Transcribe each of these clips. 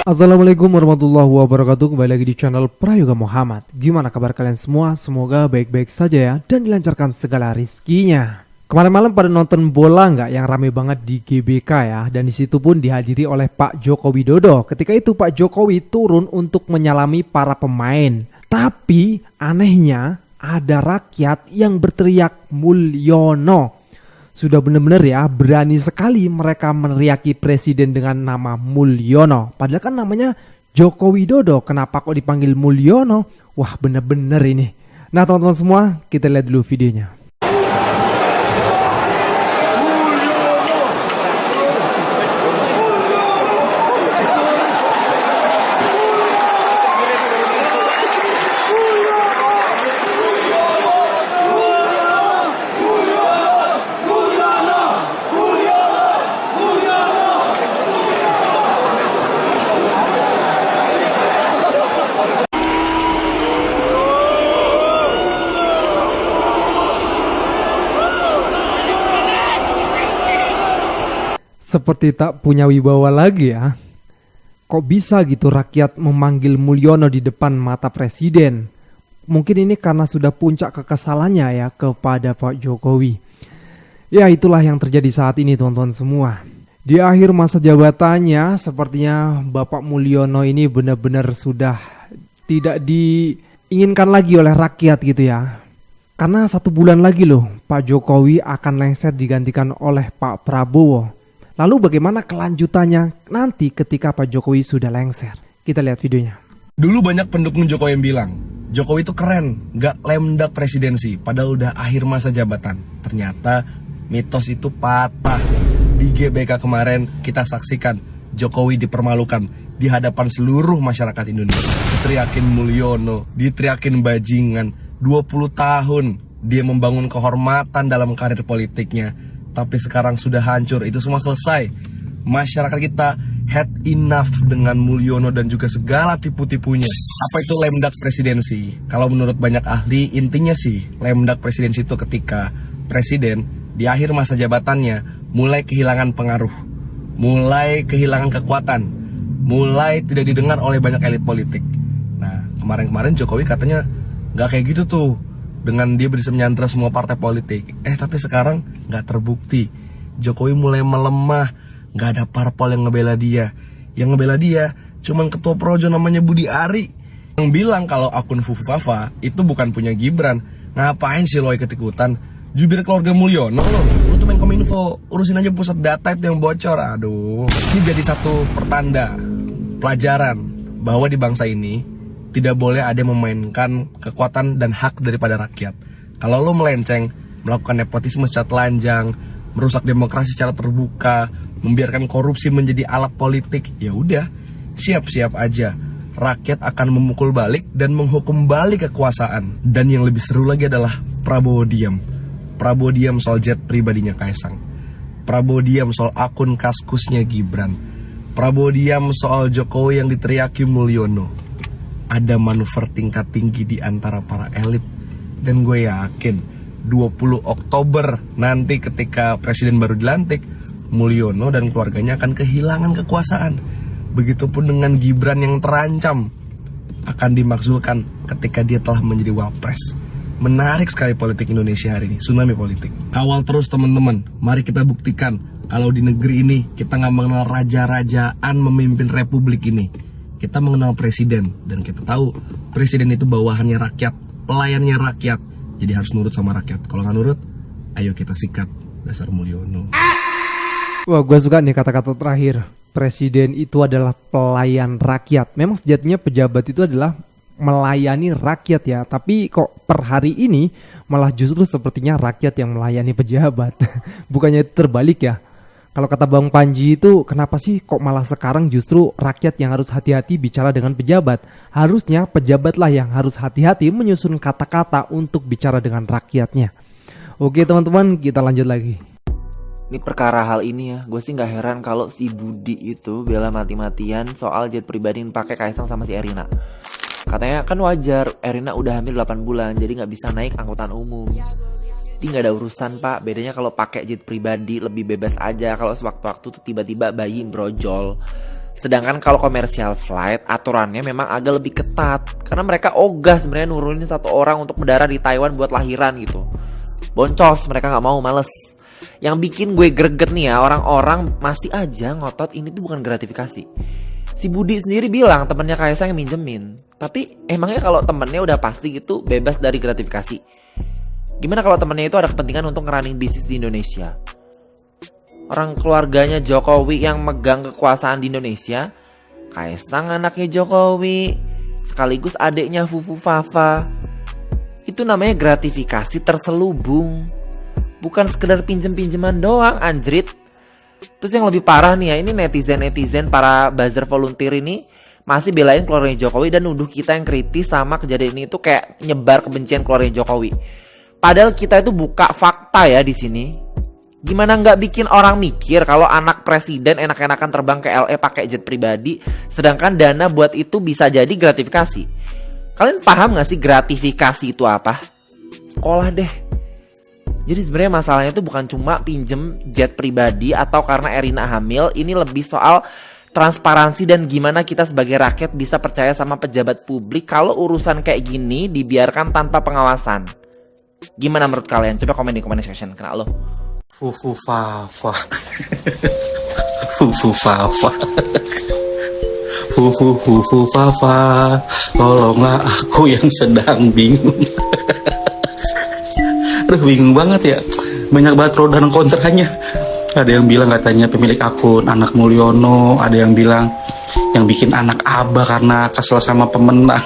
Assalamualaikum warahmatullahi wabarakatuh. Kembali lagi di channel Prayoga Muhammad. Gimana kabar kalian semua? Semoga baik-baik saja ya, dan dilancarkan segala rizkinya. Kemarin malam pada nonton bola nggak yang rame banget di GBK ya, dan disitu pun dihadiri oleh Pak Joko Widodo. Ketika itu Pak Jokowi turun untuk menyalami para pemain. Tapi anehnya ada rakyat yang berteriak Mulyono. Sudah benar-benar ya, berani sekali mereka meneriaki presiden dengan nama Mulyono. Padahal kan namanya Joko Widodo, kenapa kok dipanggil Mulyono? Wah, bener-bener ini. Nah teman-teman semua, kita lihat dulu videonya. Seperti tak punya wibawa lagi ya. Kok bisa gitu rakyat memanggil Mulyono di depan mata presiden? Mungkin ini karena sudah puncak kekesalannya ya kepada Pak Jokowi. Ya itulah yang terjadi saat ini teman-teman semua. Di akhir masa jabatannya sepertinya Bapak Mulyono ini benar-benar sudah tidak diinginkan lagi oleh rakyat gitu ya. Karena 1 bulan lagi loh Pak Jokowi akan lengser digantikan oleh Pak Prabowo. Lalu bagaimana kelanjutannya nanti ketika Pak Jokowi sudah lengser? Kita lihat videonya. Dulu banyak pendukung Jokowi yang bilang, Jokowi itu keren, gak lemdak presidensi, padahal udah akhir masa jabatan. Ternyata mitos itu patah. Di GBK kemarin kita saksikan Jokowi dipermalukan di hadapan seluruh masyarakat Indonesia. Diteriakin Mulyono, diteriakin bajingan. 20 tahun dia membangun kehormatan dalam karir politiknya. Tapi sekarang sudah hancur, itu semua selesai. Masyarakat kita had enough dengan Mulyono dan juga segala tipu-tipunya. Apa itu lemdak presidensi? Kalau menurut banyak ahli, intinya sih lemdak presidensi itu ketika presiden di akhir masa jabatannya mulai kehilangan pengaruh, mulai kehilangan kekuatan, mulai tidak didengar oleh banyak elit politik. Nah, kemarin-kemarin Jokowi katanya nggak kayak gitu tuh, dengan dia bisa menyandra semua partai politik. Tapi sekarang gak terbukti. Jokowi mulai melemah, gak ada parpol yang ngebela dia. Yang ngebela dia cuman ketua projo namanya Budi Ari, yang bilang kalau akun Fufu Fafa itu bukan punya Gibran. Ngapain sih lo ikut-ikutan? Jubir keluarga Mulyono lo tuh main Kominfo, urusin aja pusat data itu yang bocor. Aduh, ini jadi satu pertanda, pelajaran bahwa di bangsa ini tidak boleh ada yang memainkan kekuatan dan hak daripada rakyat. Kalau lo melenceng, melakukan nepotisme secara telanjang, merusak demokrasi secara terbuka, membiarkan korupsi menjadi alat politik, ya udah, siap-siap aja. Rakyat akan memukul balik dan menghukum balik kekuasaan. Dan yang lebih seru lagi adalah Prabowo diam. Prabowo diam soal jet pribadinya Kaisang. Prabowo diam soal akun kaskusnya Gibran. Prabowo diam soal Jokowi yang diteriaki Mulyono. Ada manuver tingkat tinggi di antara para elit. Dan gue yakin 20 Oktober nanti ketika presiden baru dilantik, Mulyono dan keluarganya akan kehilangan kekuasaan. Begitupun dengan Gibran yang terancam akan dimakzulkan ketika dia telah menjadi wapres. Menarik sekali politik Indonesia hari ini, tsunami politik. Kawal terus teman-teman, mari kita buktikan kalau di negeri ini kita gak mengenal raja-rajaan memimpin republik ini. Kita mengenal presiden, dan kita tahu presiden itu bawahannya rakyat, pelayannya rakyat. Jadi harus nurut sama rakyat. Kalau nggak nurut, ayo kita sikat dasar Mulyono. Wah, gue suka nih kata-kata terakhir. Presiden itu adalah pelayan rakyat. Memang sejatinya pejabat itu adalah melayani rakyat ya. Tapi kok per hari ini malah justru sepertinya rakyat yang melayani pejabat. Bukannya itu terbalik ya. Kalau kata Bang Panji itu, kenapa sih kok malah sekarang justru rakyat yang harus hati-hati bicara dengan pejabat? Harusnya pejabatlah yang harus hati-hati menyusun kata-kata untuk bicara dengan rakyatnya. Oke teman-teman, kita lanjut lagi. Ini perkara hal ini ya, gue sih gak heran kalau si Budi itu bela mati-matian soal jet pribadi yang pakai Kaisang sama si Erina. Katanya kan wajar, Erina udah hamil 8 bulan, jadi gak bisa naik angkutan umum. Jadi nggak ada urusan pak, bedanya kalau pakai jet pribadi lebih bebas aja. Kalau sewaktu-waktu tuh tiba-tiba bayi brojol. Sedangkan kalau commercial flight aturannya memang agak lebih ketat karena mereka ogah sebenarnya nurunin satu orang untuk mendarat di Taiwan buat lahiran gitu. Boncos, mereka nggak mau, males. Yang bikin gue greget nih ya, orang-orang masih aja ngotot ini tuh bukan gratifikasi. Si Budi sendiri bilang temennya Kaisang yang minjemin. Tapi emangnya kalau temennya udah pasti gitu bebas dari gratifikasi? Gimana kalau temennya itu ada kepentingan untuk ngerunning bisnis di Indonesia? Orang keluarganya Jokowi yang megang kekuasaan di Indonesia, Kaisang anaknya Jokowi, sekaligus adiknya Fufu Fafa. Itu namanya gratifikasi terselubung. Bukan sekedar pinjem-pinjeman doang, anjrit. Terus yang lebih parah nih ya, ini netizen-netizen para buzzer volunteer ini masih belain keluarganya Jokowi dan nuduh kita yang kritis sama kejadian ini itu kayak nyebar kebencian keluarganya Jokowi. Padahal kita itu buka fakta ya di sini. Gimana nggak bikin orang mikir kalau anak presiden enak-enakan terbang ke LA pakai jet pribadi, sedangkan dana buat itu bisa jadi gratifikasi. Kalian paham nggak sih gratifikasi itu apa? Sekolah deh. Jadi sebenarnya masalahnya itu bukan cuma pinjem jet pribadi atau karena Erina hamil, ini lebih soal transparansi dan gimana kita sebagai rakyat bisa percaya sama pejabat publik kalau urusan kayak gini dibiarkan tanpa pengawasan. Gimana menurut kalian? Coba komen di comment section, kena lo. Fufu Fafa. Fufu Fafa. Fufu Fafa. Tolonglah aku yang sedang bingung. Aduh, bingung banget ya. Banyak banget pro dan kontranya. Ada yang bilang katanya pemilik akun anak Mulyono, ada yang bilang yang bikin anak Abah karena kesel sama pemenang.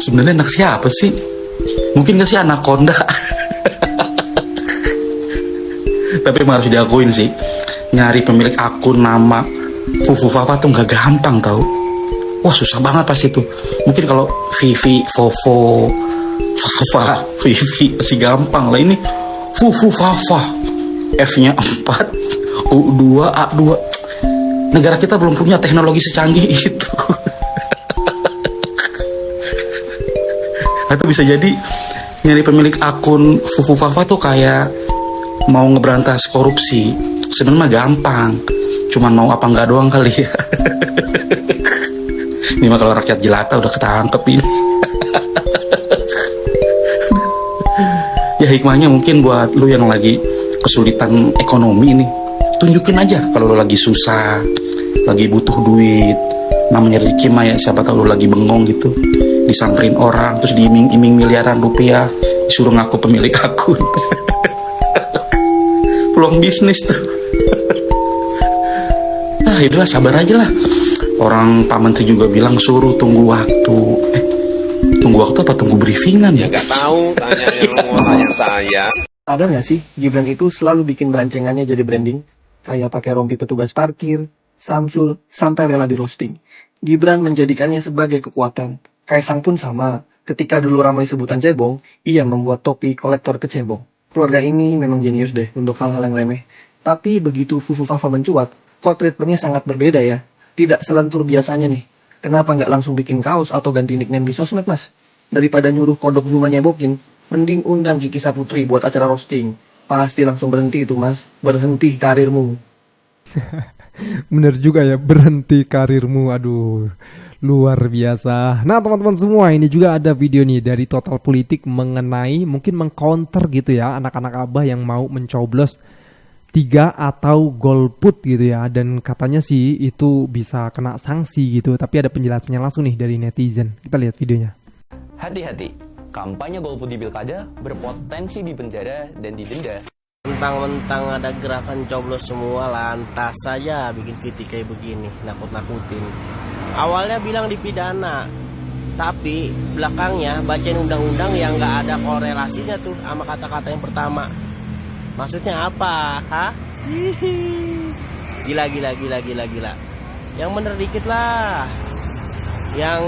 Sebenarnya anak siapa sih? Mungkin gak sih anak Konda? Tapi emang harus diakuin sih, nyari pemilik akun nama Fufu Fafa tuh gak gampang tau. Wah, susah banget pasti tuh. Mungkin kalau Vivi, Fofo, Fafa, Vivi masih gampang lah. Ini Fufu Fafa, F-nya 4, U2, A2. Negara kita belum punya teknologi secanggih itu. Atau bisa jadi nyari pemilik akun Fufu Fafa tuh kayak mau ngeberantas korupsi. Sebenarnya mah gampang, cuman mau apa enggak doang kali ya. Ini mah kalau rakyat jelata udah ketangkep ini. Ya hikmahnya mungkin buat lu yang lagi kesulitan ekonomi nih, tunjukin aja kalau lu lagi susah, lagi butuh duit. Namanya rezeki mah ya, siapa tahu lu lagi bengong gitu, disamperin orang terus diiming-iming miliaran rupiah, disuruh ngaku pemilik akun. Peluang bisnis tuh. Ah, itulah, sabar aja lah. Orang Pak Menteri juga bilang suruh tunggu waktu. Tunggu waktu apa tunggu briefingan ya? Gak tahu, tanya yang mau tanya saya. Ada nggak sih Gibran itu selalu bikin bancengannya jadi branding? Kayak pakai rompi petugas parkir, Samsul, sampai rela di roasting. Gibran menjadikannya sebagai kekuatan. Kaisang pun sama. Ketika dulu ramai sebutan cebong, ia membuat topi kolektor kecebong. Keluarga ini memang jenius deh untuk hal-hal yang remeh. Tapi begitu Fufu Fafa mencuat, kok treatmentnya sangat berbeda ya. Tidak selentur biasanya nih. Kenapa nggak langsung bikin kaos atau ganti nickname di sosmed, Mas? Daripada nyuruh kodok Zuma nyebokin, mending undang Kiki Saputri buat acara roasting. Pasti langsung berhenti itu, Mas. Berhenti karirmu. Bener juga ya, berhenti karirmu. Aduh, luar biasa. Nah teman-teman semua, ini juga ada video nih dari Total Politik mengenai mungkin mengcounter gitu ya anak-anak abah yang mau mencoblos 3 atau golput gitu ya. Dan katanya sih itu bisa kena sanksi gitu. Tapi ada penjelasannya langsung nih dari netizen. Kita lihat videonya. Hati-hati, kampanye golput di pilkada berpotensi dipenjara dan didenda. Mentang-mentang ada gerakan coblos semua, lantas saja bikin kritik kayak begini, nakut-nakutin. Awalnya bilang dipidana, tapi belakangnya bacain undang-undang yang nggak ada korelasinya tuh sama kata-kata yang pertama. Maksudnya apa? Hah? Gila. Yang bener dikit lah. Yang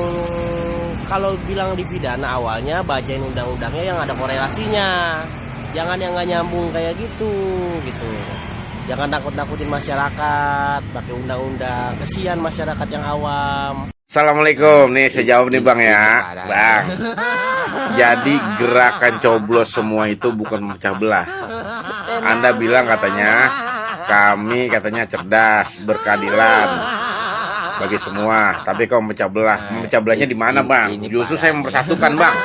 kalau bilang dipidana awalnya bacain undang-undangnya yang ada korelasinya. Jangan yang nggak nyambung kayak gitu. Jangan nakut-nakutin masyarakat pakai undang-undang. Kesian masyarakat yang awam. Assalamualaikum, nih saya jawab nih Bang ya. Bang, jadi gerakan coblos semua itu bukan memecah belah. Anda bilang katanya Kami katanya cerdas, berkeadilan bagi semua. Tapi kau memecah belah. Memecah belahnya di mana, Bang? Justru saya mempersatukan, Bang.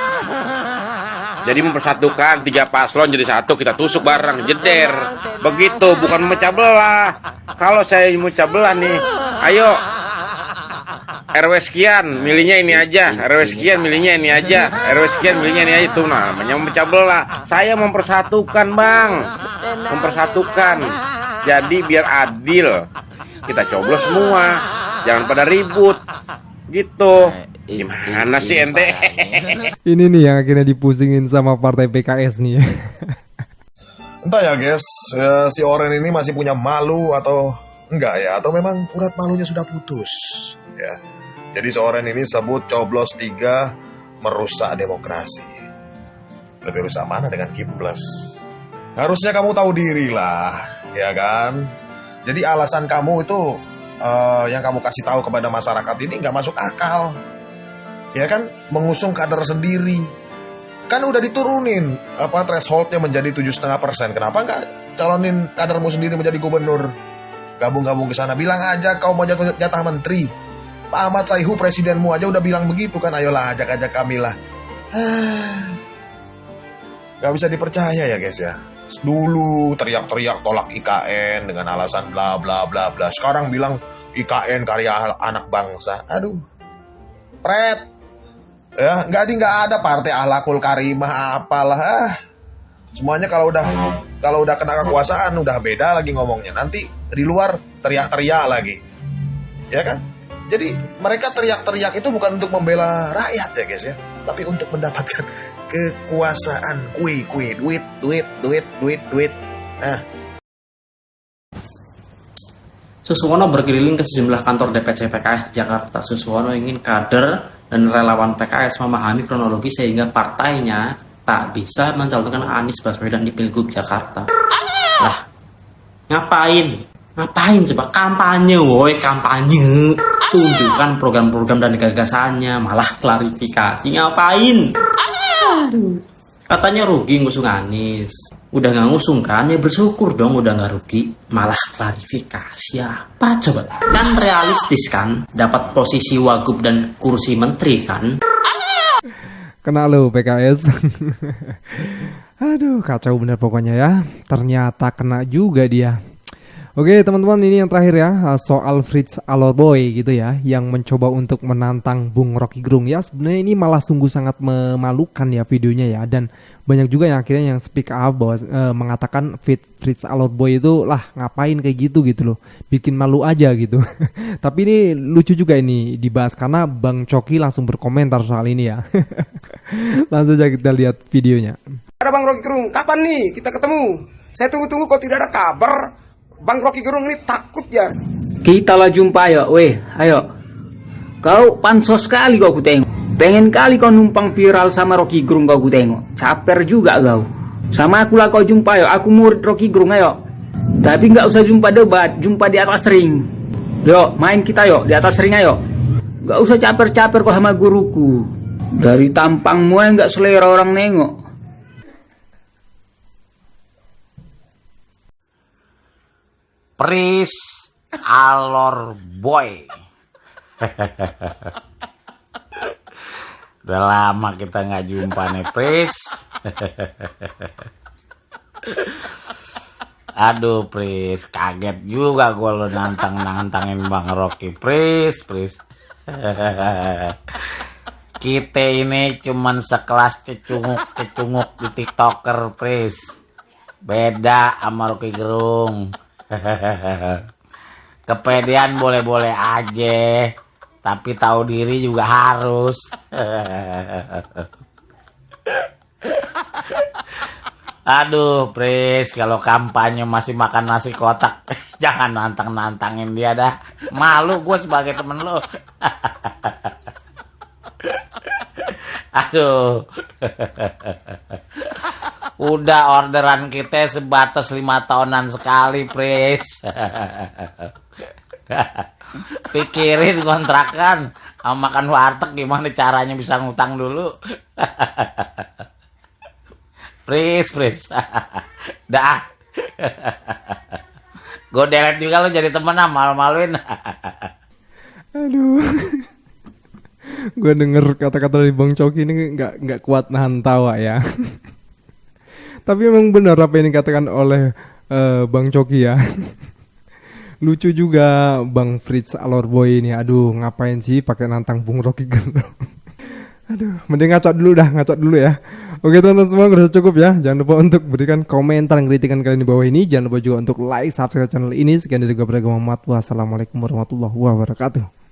Jadi mempersatukan 3 paslon jadi satu, kita tusuk bareng, jeder. Begitu, bukan memecah belah. Kalau saya memecah belah nih, ayo RW sekian milihnya ini aja, RW sekian milihnya ini aja, RW sekian milihnya ini aja. Itu namanya memecah belah. Saya mempersatukan, Bang. Mempersatukan. Jadi biar adil. Kita coblos semua. Jangan pada ribut. Gitu. Gimana sih ente? Ini nih yang akhirnya dipusingin sama partai PKS nih. Entah ya guys, si Oren ini masih punya malu atau enggak ya, atau memang urat malunya sudah putus ya. Jadi si Oren ini sebut coblos 3 merusak demokrasi. Lebih rusak mana dengan Kiples? Harusnya kamu tahu diri lah, ya kan? Jadi alasan kamu itu yang kamu kasih tahu kepada masyarakat ini nggak masuk akal. Ya kan, mengusung kader sendiri. Kan udah diturunin thresholdnya menjadi 7,5%. Kenapa nggak calonin kadermu sendiri menjadi gubernur? Gabung-gabung ke sana, bilang aja kau mau jatah menteri. Pak Ahmad Saihu presidenmu aja udah bilang begitu kan, ayolah ajak-ajak kami lah. Gak bisa dipercaya ya guys ya. Dulu teriak-teriak tolak IKN dengan alasan bla bla bla bla. Sekarang bilang IKN karya anak bangsa. Aduh, pret. Ya, nggak ada partai ahlakul karimah apalah. Semuanya kalau udah kena kekuasaan udah beda lagi ngomongnya. Nanti di luar teriak-teriak lagi. Ya kan? Jadi mereka teriak-teriak itu bukan untuk membela rakyat ya guys ya, tapi untuk mendapatkan kekuasaan, duit. Nah, Suswono berkeliling ke sejumlah kantor DPC PKS di Jakarta. Suswono ingin kader dan relawan PKS memahami kronologi sehingga partainya tak bisa mencalonkan Anies Baswedan di Pilgub Jakarta. Lah, ngapain? Ngapain coba? Kampanye, woi, kampanye. Tunjukkan program-program dan gagasannya, malah klarifikasi. Ngapain? Aduh. Katanya rugi ngusung Anies. Udah nggak ngusung kan, ya bersyukur dong udah nggak rugi. Malah klarifikasi apa coba? Kan realistis kan, dapat posisi wagub dan kursi menteri kan? Kena lo PKS. Aduh, kacau bener pokoknya ya. Ternyata kena juga dia. Oke teman-teman, ini yang terakhir ya, soal Fritz Alorboy gitu ya, yang mencoba untuk menantang Bung Rocky Gerung ya. Sebenarnya ini malah sungguh sangat memalukan ya videonya ya, dan banyak juga yang akhirnya yang speak up bahwa mengatakan Fritz Alorboy itu lah ngapain kayak gitu loh, bikin malu aja gitu. Tapi ini lucu juga ini dibahas karena Bang Coki langsung berkomentar soal ini ya. Langsung aja kita lihat videonya. Ada Bang Rocky Gerung, kapan nih kita ketemu? Saya tunggu-tunggu kok tidak ada kabar. Bang Rocky Gerung ini takut ya. Kita lah jumpa ayo, ayo. Kau pansos sekali kau kutengok. Pengen kali kau numpang viral sama Rocky Gerung kau kutengok. Caper juga kau. Sama aku lah kau jumpa ayo. Aku murid Rocky Gerung ayo. Tapi nggak usah jumpa debat, jumpa di atas ring. Yo, main kita yo di atas ring ayo. Nggak usah caper-caper kau sama guruku. Dari tampangmu nggak selera orang nengok. Pris Alorboy. Udah lama kita nggak jumpa nih, Pris. Aduh, Pris, kaget juga gue lo nantangin Bang Rocky, Pris. Kita ini cuman sekelas cecunguk di TikToker, Pris. Beda sama Rocky Gerung. Kepedean boleh-boleh aja, tapi tahu diri juga harus. Aduh, Pris, kalau kampanye masih makan nasi kotak, jangan nantangin dia dah. Malu gue sebagai temen lo. Aduh. Udah orderan kita sebatas 5 tahunan sekali, Pris. Pikirin kontrakan sama makan warteg gimana caranya bisa ngutang dulu. Pris. Dah. Gue delete juga lo jadi temen ah, malu-maluin. Aduh. Gue denger kata-kata dari Bang Coki ini nggak kuat nahan tawa ya. Tapi emang benar apa yang dikatakan oleh Bang Coki ya. Lucu juga Bang Fritz Alorboy ini. Aduh, ngapain sih pakai nantang Bung Rocky Gerung. Aduh, mending ngacot dulu ya. Oke teman-teman semua, udah cukup ya. Jangan lupa untuk berikan komentar dan kritikan kalian di bawah ini. Jangan lupa juga untuk like, subscribe channel ini. Sekian dari gue Prayoga Muhammad. Wassalamualaikum warahmatullahi wabarakatuh.